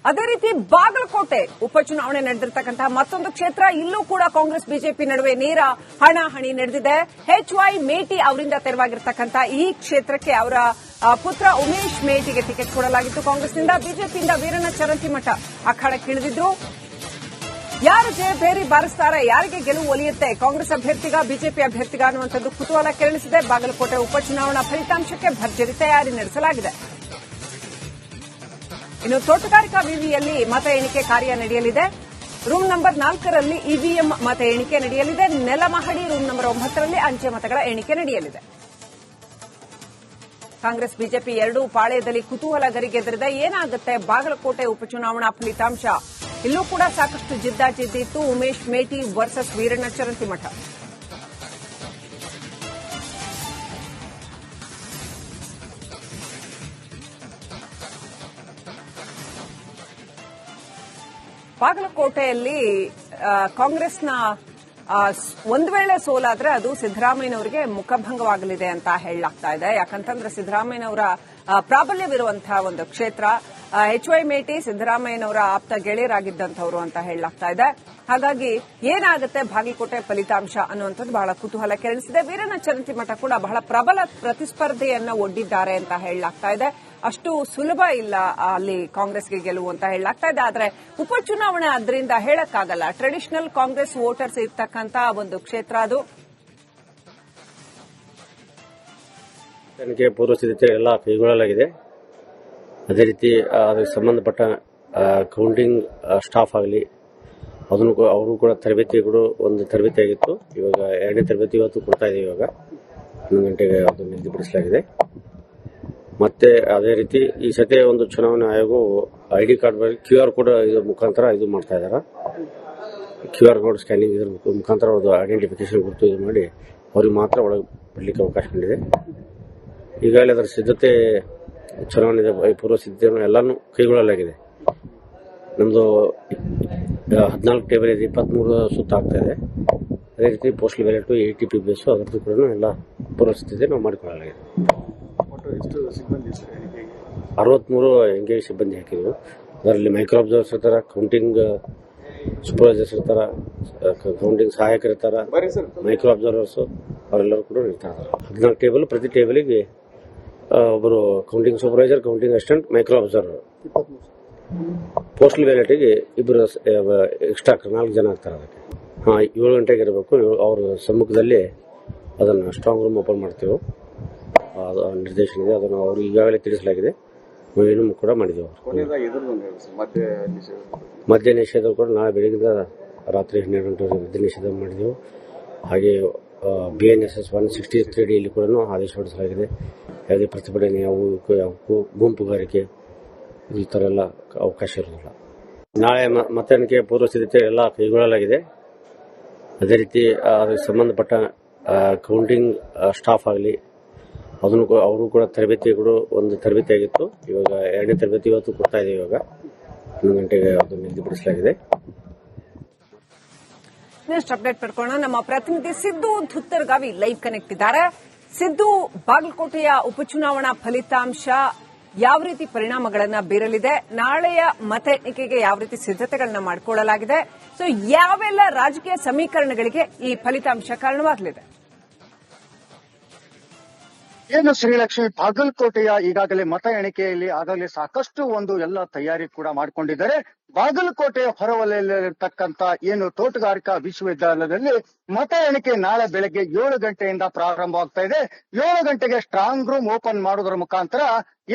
ಅದೇ ರೀತಿ ಬಾಗಲಕೋಟೆ ಉಪಚುನಾವಣೆ ನಡೆದಿರತಕ್ಕಂತಹ ಮತ್ತೊಂದು ಕ್ಷೇತ್ರ, ಇಲ್ಲೂ ಕೂಡ ಕಾಂಗ್ರೆಸ್ ಬಿಜೆಪಿ ನಡುವೆ ನೇರ ಹಣಾಹಣಿ ನಡೆದಿದೆ. HY ಮೇಟಿ ಅವರಿಂದ ತೆರವಾಗಿರತಕ್ಕಂತಹ ಈ ಕ್ಷೇತ್ರಕ್ಕೆ ಅವರ ಪುತ್ರ ಉಮೇಶ್ ಮೇಟಿಗೆ ಟಿಕೆಟ್ ಕೊಡಲಾಗಿತ್ತು ಕಾಂಗ್ರೆಸ್ನಿಂದ. ಬಿಜೆಪಿಯಿಂದ ವೀರಣ್ಣ ಚರಂತಿಮಠ ಅಖಾಡಕ್ಕಿಳಿದಿದ್ರು. ಯಾರು ಜಯಭೇರಿ ಬಾರಿಸ್ತಾರೆ, ಯಾರಿಗೆ ಗೆಲುವು ಒಲಿಯುತ್ತೆ, ಕಾಂಗ್ರೆಸ್ ಅಭ್ಯರ್ಥಿಗ ಬಿಜೆಪಿ ಅಭ್ಯರ್ಥಿಗ ಅನ್ನುವಂಥದ್ದು ಕುತೂಹಲ ಕೆರಳಿಸಿದೆ. ಬಾಗಲಕೋಟೆ ಉಪಚುನಾವಣಾ ಫಲಿತಾಂಶಕ್ಕೆ ಭರ್ಜರಿ ತಯಾರಿ ನಡೆಸಲಾಗಿದೆ. ಇನ್ನು ತೋಟಗಾರಿಕಾ ವಿವಿಯಲ್ಲಿ ಮತ ಎಣಿಕೆ ಕಾರ್ಯ ನಡೆಯಲಿದೆ. ರೂಮ್ ನಂಬರ್ 4ರಲ್ಲಿ ಇವಿಎಂ ಮತ ಎಣಿಕೆ ನಡೆಯಲಿದೆ. ನೆಲಮಹಡಿ ರೂಮ್ ನಂಬರ್ 9ರಲ್ಲಿ ಅಂಚೆ ಮತಗಳ ಎಣಿಕೆ ನಡೆಯಲಿದೆ. ಕಾಂಗ್ರೆಸ್ ಬಿಜೆಪಿ ಎರಡೂ ಪಾಳ್ಯದಲ್ಲಿ ಕುತೂಹಲ ಗರಿಗೆದರಿದೆ. ಏನಾಗುತ್ತೆ ಬಾಗಲಕೋಟೆ ಉಪಚುನಾವಣಾ ಫಲಿತಾಂಶ? ಇಲ್ಲೂ ಕೂಡ ಸಾಕಷ್ಟು ಜಿದ್ದಾಜಿದ್ದಿತ್ತು. ಉಮೇಶ್ ಮೇಟಿ ವರ್ಸಸ್ ವೀರಣ್ಣ ಚರಂತಿಮಠ. ಬಾಗಲಕೋಟೆಯಲ್ಲಿ ಕಾಂಗ್ರೆಸ್ನ ಒಂದು ವೇಳೆ ಸೋಲಾದ್ರೆ ಅದು ಸಿದ್ದರಾಮಯ್ಯನವರಿಗೆ ಮುಖಭಂಗವಾಗಲಿದೆ ಅಂತ ಹೇಳಲಾಗ್ತಾ ಇದೆ. ಯಾಕಂತಂದ್ರೆ ಸಿದ್ದರಾಮಯ್ಯನವರ ಪ್ರಾಬಲ್ಯವಿರುವಂತಹ ಒಂದು ಕ್ಷೇತ್ರ. HY ಮೇಟಿ ಸಿದ್ದರಾಮಯ್ಯನವರ ಆಪ್ತ ಗೆಳೆಯರಾಗಿದ್ದಂಥವರು ಅಂತ ಹೇಳಲಾಗ್ತಾ ಇದೆ. ಹಾಗಾಗಿ ಏನಾಗುತ್ತೆ ಬಾಗಲಕೋಟೆ ಫಲಿತಾಂಶ ಅನ್ನುವಂಥದ್ದು ಬಹಳ ಕುತೂಹಲ ಕೆರಳಿಸಿದೆ. ವೀರಣ್ಣ ಚರಂತಿಮಠ ಕೂಡ ಬಹಳ ಪ್ರಬಲ ಪ್ರತಿಸ್ಪರ್ಧೆಯನ್ನ ಒಡ್ಡಿದ್ದಾರೆ ಅಂತ ಹೇಳಲಾಗ್ತಾ ಇದೆ. ಅಷ್ಟು ಸುಲಭ ಇಲ್ಲ ಅಲ್ಲಿ ಕಾಂಗ್ರೆಸ್ಗೆ ಗೆಲುವು ಅಂತ ಹೇಳಲಾಗ್ತಾ ಇದೆ. ಆದರೆ ಉಪಚುನಾವಣೆ ಅದರಿಂದ ಹೇಳಕ್ಕಾಗಲ್ಲ. ಟ್ರೆಡಿಷನಲ್ ಕಾಂಗ್ರೆಸ್ ವೋಟರ್ಸ್ ಇರ್ತಕ್ಕಂಥ ಒಂದು ಕ್ಷೇತ್ರ ಅದು. ತನಿಖೆ ಪೂರ್ವ ಸಿದ್ಧತೆ ಎಲ್ಲ ಕೈಗೊಳ್ಳಲಾಗಿದೆ. ಅದೇ ರೀತಿ ಅದಕ್ಕೆ ಸಂಬಂಧಪಟ್ಟ ಕೌಂಟಿಂಗ್ ಸ್ಟಾಫ್ ಆಗಲಿ ಅವರು ಕೂಡ ತರಬೇತಿಗಳು ಒಂದು ತರಬೇತಿ ಆಗಿತ್ತು. ಇವಾಗ ಎರಡನೇ ತರಬೇತಿ ಇವತ್ತು ಕೊಡ್ತಾ ಇದೆ. ಇವಾಗ 11 ಗಂಟೆಗೆ ಅದು ನಿಗದಿಪಡಿಸಲಾಗಿದೆ. ಮತ್ತೆ ಅದೇ ರೀತಿ ಈ ಸತಿ ಒಂದು ಚುನಾವಣಾ ಆಯೋಗವು ID ಕಾರ್ಡ್ QR ಕೋಡ್ ಮುಖಾಂತರ ಇದು ಮಾಡ್ತಾ ಇದ್ದಾರೆ. QR ಕೋಡ್ ಸ್ಕ್ಯಾನಿಂಗ್ ಇದರ ಮುಖಾಂತರ ಅವ್ರದ್ದು ಐಡೆಂಟಿಫಿಕೇಶನ್ ಗುರುತು ಇದು ಮಾಡಿ ಅವ್ರಿಗೆ ಮಾತ್ರ ಒಳಗೆ ಬಿಡಲಿಕ್ಕೆ ಅವಕಾಶ ನೀಡಿದೆ. ಈಗಾಗಲೇ ಅದರ ಸಿದ್ಧತೆ ಚುನಾವಣೆ ಪೂರ್ವ ಸಿದ್ಧತೆಯನ್ನು ಎಲ್ಲಾನು ಕೈಗೊಳ್ಳಲಾಗಿದೆ. ನಮ್ದು 14 ಟೇಬಲ್ ಇದೆ, 23 ಸುತ್ತ ಆಗ್ತಾ ಇದೆ. ಅದೇ ರೀತಿ ಪೋಸ್ಟಲ್ ಬ್ಯಾಲೆಟ್ ATP ಬೇಸು ಅದರದ್ದು ಕೂಡ ಎಲ್ಲ ಪೂರ್ವ ಸಿದ್ಧತೆ ನಾವು ಮಾಡಿಕೊಳ್ಳಲಾಗಿದೆ. 63 ಎಂಗೇಜ್ ಸಿಬ್ಬಂದಿ ಹಾಕಿದ್ರು. ಅದರಲ್ಲಿ ಮೈಕ್ರೋ ಅಬ್ಸರ್ವರ್ಸ್ ಇರ್ತಾರ, ಕೌಂಟಿಂಗ್ ಸೂಪರ್ವೈಸರ್ಸ್ ಇರ್ತಾರ, ಕೌಂಟಿಂಗ್ ಸಹಾಯಕರು ಇರ್ತಾರ, ಮೈಕ್ರೋ ಅಬ್ಸರ್ವರ್ಸ್ ಅವರೆಲ್ಲರೂ ಕೂಡ ಇರ್ತಾರೆ. 14 ಟೇಬಲ್, ಪ್ರತಿ ಟೇಬಲಿಗೆ ಒಬ್ಬರು counting supervisor, counting assistant, micro observer. Postal ಬ್ಯಾಲೆಟ್ಗೆ ಇಬ್ಬರು ಎಕ್ಸ್ಟ್ರಾ 4 ಜನ ಆಗ್ತಾರೆ. ಅದಕ್ಕೆ 7 ಗಂಟೆಗೆ ಇರಬೇಕು. ಅವ್ರ ಸಮ್ಮುಖದಲ್ಲಿ ಅದನ್ನು ಸ್ಟ್ರಾಂಗ್ ರೂಮ್ ಓಪನ್ ಮಾಡ್ತೇವೆ. ನಿರ್ದೇಶನ ಇದೆ, ಅದನ್ನು ಅವರು ಈಗಾಗಲೇ ತಿಳಿಸಲಾಗಿದೆ. ಮನವಿಯನ್ನು ಕೂಡ ಮಾಡಿದೆವು. ಮದ್ಯ ನಿಷೇಧ ಕೂಡ ನಾಳೆ ಬೆಳಗಿಂದ ರಾತ್ರಿ 12 ಗಂಟೆವರೆಗೆ ಮದ್ಯ ನಿಷೇಧ ಮಾಡಿದೆವು. ಹಾಗೆ BNSS 163D ಇಲ್ಲಿ ಕೂಡ ಆದೇಶ ಹೊರಡಿಸಲಾಗಿದೆ. ಯಾವುದೇ ಪ್ರತಿಭಟನೆ, ಯಾವುದಕ್ಕೂ ಗುಂಪುಗಾರಿಕೆ ಈ ಥರ ಎಲ್ಲ ಅವಕಾಶ ಇರೋದಿಲ್ಲ. ನಾಳೆ ಮತ ಎಣಿಕೆ ಪೂರ್ವ ಸಿದ್ಧತೆ ಎಲ್ಲ ಕೈಗೊಳ್ಳಲಾಗಿದೆ. ಅದೇ ರೀತಿ ಅದಕ್ಕೆ ಸಂಬಂಧಪಟ್ಟ ಕೌಂಟಿಂಗ್ ಸ್ಟಾಫ್ ಆಗಲಿ ಅವರು ಕೂಡ ತರಬೇತಿಗಳು ಒಂದು ತರಬೇತಿ ಆಗಿತ್ತು. ಇವಾಗ ಎರಡನೇ ತರಬೇತಿ ಇವತ್ತು ಕೊಡ್ತಾ ಇದೆ. ಇವಾಗ 11 ಗಂಟೆಗೆ ಅದು ನಿಗದಿಪಡಿಸಲಾಗಿದೆ. ನೆಕ್ಸ್ಟ್ ಅಪ್ಡೇಟ್ ಪಡ್ಕೊಳ್ಳೋಣ. ನಮ್ಮ ಪ್ರತಿನಿಧಿ ಸಿದ್ದು ಧುತ್ತರ್ಗಾವಿ ಲೈವ್ ಕನೆಕ್ಟ್ ಇದ್ದಾರೆ. ಸಿದ್ದು, ಬಾಗಲಕೋಟೆಯ ಉಪಚುನಾವಣಾ ಫಲಿತಾಂಶ ಯಾವ ರೀತಿ ಪರಿಣಾಮಗಳನ್ನ ಬೀರಲಿದೆ? ನಾಳೆಯ ಮತ ಎಣಿಕೆಗೆ ಯಾವ ರೀತಿ ಸಿದ್ಧತೆಗಳನ್ನ ಮಾಡಿಕೊಳ್ಳಲಾಗಿದೆ? ಸೊ ಯಾವೆಲ್ಲ ರಾಜಕೀಯ ಸಮೀಕರಣಗಳಿಗೆ ಈ ಫಲಿತಾಂಶ ಕಾರಣವಾಗಲಿದೆ? ಏನು ಶ್ರೀಲಕ್ಷ್ಮಿ, ಬಾಗಲಕೋಟೆಯ ಈಗಾಗಲೇ ಮತ ಎಣಿಕೆಯಲ್ಲಿ ಆಗಾಗಲೇ ಸಾಕಷ್ಟು ಒಂದು ಎಲ್ಲ ತಯಾರಿ ಕೂಡ ಮಾಡಿಕೊಂಡಿದ್ದಾರೆ. ಬಾಗಲಕೋಟೆಯ ಹೊರವಲಯದಲ್ಲಿರತಕ್ಕಂತ ಏನು ತೋಟಗಾರಿಕಾ ವಿಶ್ವವಿದ್ಯಾಲಯದಲ್ಲಿ ಮತ ಎಣಿಕೆ ನಾಳೆ ಬೆಳಗ್ಗೆ 7 ಗಂಟೆಯಿಂದ ಪ್ರಾರಂಭವಾಗ್ತಾ ಇದೆ. 7 ಗಂಟೆಗೆ ಸ್ಟ್ರಾಂಗ್ ರೂಮ್ ಓಪನ್ ಮಾಡೋದ್ರ ಮುಖಾಂತರ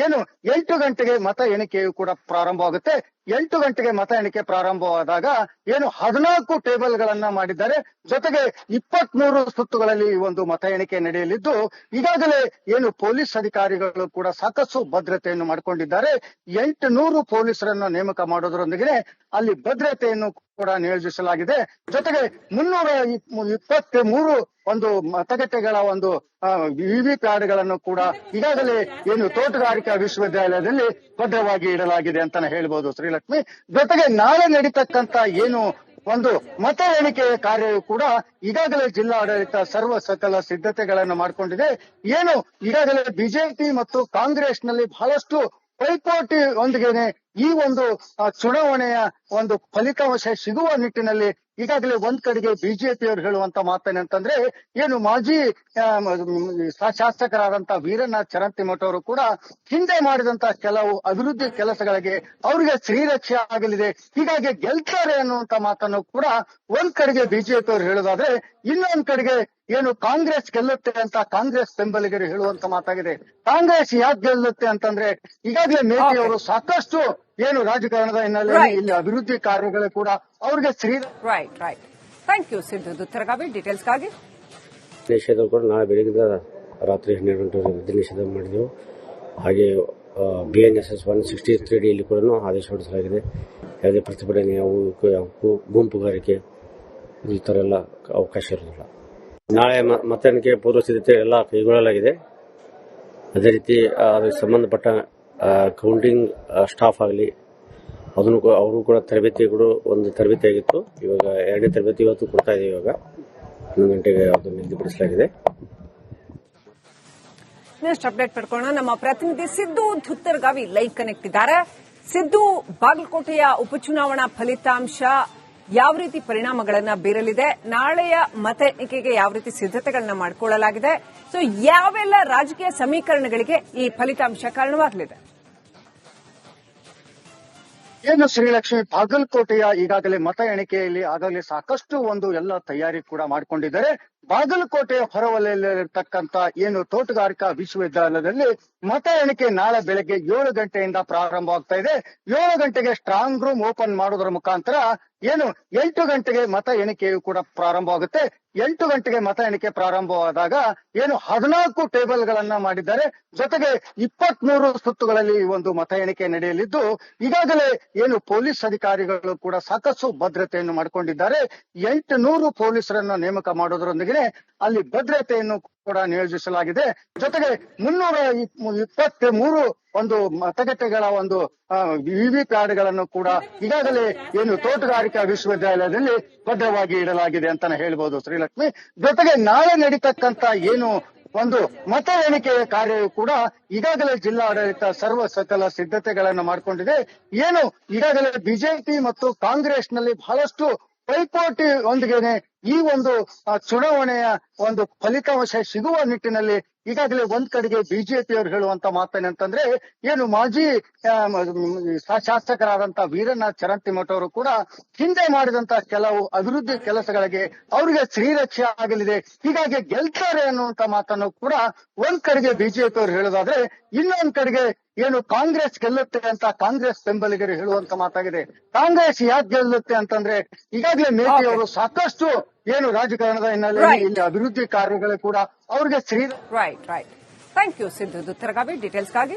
8 ಗಂಟೆಗೆ ಮತ ಎಣಿಕೆಯು ಕೂಡ ಪ್ರಾರಂಭವಾಗುತ್ತೆ. 8 ಗಂಟೆಗೆ ಮತ ಎಣಿಕೆ ಪ್ರಾರಂಭವಾದಾಗ 14 ಟೇಬಲ್ ಗಳನ್ನ ಮಾಡಿದ್ದಾರೆ. ಜೊತೆಗೆ 23 ಸುತ್ತುಗಳಲ್ಲಿ ಈ ಒಂದು ಮತ ಎಣಿಕೆ ನಡೆಯಲಿದ್ದು, ಈಗಾಗಲೇ ಪೊಲೀಸ್ ಅಧಿಕಾರಿಗಳು ಕೂಡ ಸಾಕಷ್ಟು ಭದ್ರತೆಯನ್ನು ಮಾಡಿಕೊಂಡಿದ್ದಾರೆ. 800 ಪೊಲೀಸರನ್ನ ನೇಮಕ ಮಾಡೋದ್ರೊಂದಿಗೆ ಅಲ್ಲಿ ಭದ್ರತೆಯನ್ನು ಕೂಡ ನಿಯೋಜಿಸಲಾಗಿದೆ. ಜೊತೆಗೆ 323 ಒಂದು ಮತಗಟ್ಟೆಗಳ ಒಂದು ವಿವಿಪ್ಯಾಡ್ ಗಳನ್ನು ಕೂಡ ಈಗಾಗಲೇ ತೋಟಗಾರಿಕಾ ವಿಶ್ವವಿದ್ಯಾಲಯದಲ್ಲಿ ಭದ್ರವಾಗಿ ಇಡಲಾಗಿದೆ ಅಂತಾನೆ ಹೇಳ್ಬೋದು ಶ್ರೀಲಕ್ಷ್ಮಿ. ಜೊತೆಗೆ ನಾಳೆ ನಡೀತಕ್ಕಂತ ಒಂದು ಮತ ಎಣಿಕೆಯ ಕಾರ್ಯವೂ ಕೂಡ ಈಗಾಗಲೇ ಜಿಲ್ಲಾಡಳಿತ ಸಕಲ ಸಿದ್ಧತೆಗಳನ್ನು ಮಾಡಿಕೊಂಡಿದೆ. ಈಗಾಗಲೇ ಬಿಜೆಪಿ ಮತ್ತು ಕಾಂಗ್ರೆಸ್ ನಲ್ಲಿ ಬಹಳಷ್ಟು ಪೈಪೋಟಿ ಒಂದಿಗೆ ಈ ಒಂದು ಚುನಾವಣೆಯ ಒಂದು ಫಲಿತಾಂಶ ಸಿಗುವ ನಿಟ್ಟಿನಲ್ಲಿ ಈಗಾಗಲೇ ಒಂದ್ ಕಡೆಗೆ ಬಿಜೆಪಿಯವರು ಹೇಳುವಂತ ಮಾತೇನಂತಂದ್ರೆ ಏನು ಮಾಜಿ ಶಾಸಕರಾದಂತ ವೀರನಾಥ್ ಚರಂತಿಮಠ ಅವರು ಕೂಡ ಹಿಂದೆ ಮಾಡಿದಂತ ಕೆಲವು ಅಭಿವೃದ್ಧಿ ಕೆಲಸಗಳಿಗೆ ಅವರಿಗೆ ಶ್ರೀರಕ್ಷೆ ಆಗಲಿದೆ, ಹೀಗಾಗಿ ಗೆಲ್ತಾರೆ ಅನ್ನುವಂತ ಮಾತನ್ನು ಕೂಡ ಒಂದ್ ಕಡೆಗೆ ಬಿಜೆಪಿಯವರು ಹೇಳೋದಾದ್ರೆ, ಇನ್ನೊಂದ್ ಕಡೆಗೆ ಏನು ಕಾಂಗ್ರೆಸ್ ಗೆಲ್ಲುತ್ತೆ ಅಂತ ಕಾಂಗ್ರೆಸ್ ಬೆಂಬಲಿಗರು ಹೇಳುವಂತ ಮಾತಾಗಿದೆ. ಕಾಂಗ್ರೆಸ್ ಯಾಕೆ ಗೆಲ್ಲುತ್ತೆ ಅಂತಂದ್ರೆ ಈಗಾಗಲೇ ಮೇಟಿ ಅವರು ಸಾಕಷ್ಟು ಏನು ರಾಜಕಾರಣದ ಹಿನ್ನೆಲೆಯಲ್ಲಿ ಇಲ್ಲಿ ಅಭಿವೃದ್ಧಿ ಕಾರ್ಯಗಳು ಕೂಡ ಅವ್ರಿಗೆ right. Thank you Siddu Duttaragavi ಡೀಟೇಲ್ಸ್ಗಾಗಿ. ನಿಷೇಧ ಕೂಡ ನಾಳೆ ಬೆಳಗ್ಗೆ ರಾತ್ರಿ 12 ಗಂಟೆವರೆಗೆ ಮದ್ಯ ನಿಷೇಧ ಮಾಡಿದೆವು. ಹಾಗೆ BNSS 163D ಇಲ್ಲಿ ಕೂಡ ಆದೇಶ ಹೊರಡಿಸಲಾಗಿದೆ. ಯಾವುದೇ ಪ್ರತಿಭಟನೆ ಯಾವುದಕ್ಕೂ ಗುಂಪುಗಾರಿಕೆ ಈ ತರ ಎಲ್ಲ ಅವಕಾಶ ಇರೋದಿಲ್ಲ. ನಾಳೆ ಮತ ಎಣಿಕೆ ಪೂರ್ವ ಸಿದ್ಧತೆ ಎಲ್ಲ ಕೈಗೊಳ್ಳಲಾಗಿದೆ. ಅದೇ ರೀತಿ ಅದಕ್ಕೆ ಸಂಬಂಧಪಟ್ಟ ಕೌಂಟಿಂಗ್ ಸ್ಟಾಫ್ ಆಗಲಿ ಅವರು ಕೂಡ ಒಂದು ತರಬೇತಿ ಆಗಿತ್ತು. ಇವಾಗ 2ನೇ ತರಬೇತಿ ಇವತ್ತು ಕೊಡ್ತಾ ಇದೆ. ಇವಾಗ 11 ಗಂಟೆಗೆ ಅದನ್ನು ನಿಗದಿಪಡಿಸಲಾಗಿದೆ. ನೆಕ್ಸ್ಟ್ ಅಪ್ಡೇಟ್ ಪಡ್ಕೊಳ್ಳೋಣ. ನಮ್ಮ ಪ್ರತಿನಿಧಿ ಸಿದ್ದು ದುತ್ತರಗಾವಿ ಲೈವ್ ಕನೆಕ್ಟ್ ಇದ್ದಾರೆ. ಸಿದ್ದು, ಬಾಗಲಕೋಟೆಯ ಉಪಚುನಾವಣಾ ಫಲಿತಾಂಶ ಯಾವ ರೀತಿ ಪರಿಣಾಮಗಳನ್ನ ಬೀರಲಿದೆ? ನಾಳೆಯ ಮತ ಎಣಿಕೆಗೆ ಯಾವ ರೀತಿ ಸಿದ್ಧತೆಗಳನ್ನ ಮಾಡಿಕೊಳ್ಳಲಾಗಿದೆ? ಸೊ ಯಾವೆಲ್ಲ ರಾಜಕೀಯ ಸಮೀಕರಣಗಳಿಗೆ ಈ ಫಲಿತಾಂಶ ಕಾರಣವಾಗಲಿದೆ? ಏನು ಶ್ರೀಲಕ್ಷ್ಮಿ, ಬಾಗಲಕೋಟೆಯ ಈಗಾಗಲೇ ಮತ ಎಣಿಕೆಯಲ್ಲಿ ಆಗಲೇ ಸಾಕಷ್ಟು ಒಂದು ಎಲ್ಲ ತಯಾರಿ ಕೂಡ ಮಾಡಿಕೊಂಡಿದ್ದಾರೆ. ಬಾಗಲಕೋಟೆಯ ಹೊರವಲಯದಲ್ಲಿರತಕ್ಕಂತ ಏನು ತೋಟಗಾರಿಕಾ ವಿಶ್ವವಿದ್ಯಾಲಯದಲ್ಲಿ ಮತ ಎಣಿಕೆ ನಾಳೆ ಬೆಳಗ್ಗೆ 7 ಗಂಟೆಯಿಂದ ಪ್ರಾರಂಭವಾಗ್ತಾ ಇದೆ. 7 ಗಂಟೆಗೆ ಸ್ಟ್ರಾಂಗ್ ರೂಮ್ ಓಪನ್ ಮಾಡೋದ್ರ ಮುಖಾಂತರ ಏನು 8 ಗಂಟೆಗೆ ಮತ ಎಣಿಕೆಯು ಕೂಡ ಪ್ರಾರಂಭವಾಗುತ್ತೆ. 8 ಗಂಟೆಗೆ ಮತ ಎಣಿಕೆ ಪ್ರಾರಂಭವಾದಾಗ ಏನು 14 ಟೇಬಲ್ ಗಳನ್ನ ಮಾಡಿದ್ದಾರೆ. ಜೊತೆಗೆ 23 ಸುತ್ತುಗಳಲ್ಲಿ ಈ ಒಂದು ಮತ ಎಣಿಕೆ ನಡೆಯಲಿದ್ದು, ಈಗಾಗಲೇ ಏನು ಪೊಲೀಸ್ ಅಧಿಕಾರಿಗಳು ಕೂಡ ಸಾಕಷ್ಟು ಭದ್ರತೆಯನ್ನು ಮಾಡಿಕೊಂಡಿದ್ದಾರೆ. 800 ಪೊಲೀಸರನ್ನು ನೇಮಕ ಮಾಡೋದ್ರೊಂದಿಗೆ ಅಲ್ಲಿ ಭದ್ರತೆಯನ್ನು ಕೂಡ ನಿಯೋಜಿಸಲಾಗಿದೆ. ಜೊತೆಗೆ 323 ಒಂದು ಮತಗಟ್ಟೆಗಳ ಒಂದು ವಿವಿ ಪ್ಯಾಡ್ಗಳನ್ನು ಕೂಡ ಈಗಾಗಲೇ ಏನು ತೋಟಗಾರಿಕಾ ವಿಶ್ವವಿದ್ಯಾಲಯದಲ್ಲಿ ಭದ್ರವಾಗಿ ಇಡಲಾಗಿದೆ ಅಂತಾನೆ ಹೇಳ್ಬೋದು ಶ್ರೀಲಕ್ಷ್ಮಿ. ಜೊತೆಗೆ ನಾಳೆ ನಡೀತಕ್ಕಂತ ಏನು ಒಂದು ಮತ ಎಣಿಕೆಯ ಕಾರ್ಯವು ಕೂಡ ಈಗಾಗಲೇ ಜಿಲ್ಲಾಡಳಿತ ಸರ್ವ ಸಕಲ ಸಿದ್ಧತೆಗಳನ್ನು ಮಾಡಿಕೊಂಡಿದೆ. ಏನು ಈಗಾಗಲೇ ಬಿಜೆಪಿ ಮತ್ತು ಕಾಂಗ್ರೆಸ್ನಲ್ಲಿ ಬಹಳಷ್ಟು ಪೈಪೋಟಿ ಒಂದಿಗೆ ಈ ಒಂದು ಚುನಾವಣೆಯ ಒಂದು ಫಲಿತಾಂಶ ಸಿಗುವ ನಿಟ್ಟಿನಲ್ಲಿ ಈಗಾಗಲೇ ಒಂದ್ ಕಡೆಗೆ ಬಿಜೆಪಿಯವರು ಹೇಳುವಂತ ಮಾತೇನಂತಂದ್ರೆ ಏನು ಮಾಜಿ ಶಾಸಕರಾದಂತ ವೀರನಾಥ್ ಚರಂತಿಮಠ ಅವರು ಕೂಡ ಹಿಂದೆ ಮಾಡಿದಂತ ಕೆಲವು ಅಭಿವೃದ್ಧಿ ಕೆಲಸಗಳಿಗೆ ಅವರಿಗೆ ಶ್ರೀರಕ್ಷೆ ಆಗಲಿದೆ, ಹೀಗಾಗಿ ಗೆಲ್ತಾರೆ ಅನ್ನುವಂತ ಮಾತನ್ನು ಕೂಡ ಒಂದ್ ಕಡೆಗೆ ಬಿಜೆಪಿಯವರು ಹೇಳೋದಾದ್ರೆ, ಇನ್ನೊಂದ್ ಕಡೆಗೆ ಏನು ಕಾಂಗ್ರೆಸ್ ಗೆಲ್ಲುತ್ತೆ ಅಂತ ಕಾಂಗ್ರೆಸ್ ಬೆಂಬಲಿಗರು ಹೇಳುವಂತ ಮಾತಾಗಿದೆ. ಕಾಂಗ್ರೆಸ್ ಯಾಕೆ ಗೆಲ್ಲುತ್ತೆ ಅಂತಂದ್ರೆ ಈಗಾಗಲೇ ಮೇಟಿ ಅವರು ಸಾಕಷ್ಟು ಏನು ರಾಜಕಾರಣದ ಹಿನ್ನೆಲೆಯಲ್ಲಿ ಇಲ್ಲಿ ಅಭಿವೃದ್ಧಿ ಕಾರ್ಯಗಳು ಕೂಡ ಅವ್ರಿಗೆ right. Thank you Siddu Duttaragavi ಡೀಟೇಲ್ಸ್ಗಾಗಿ.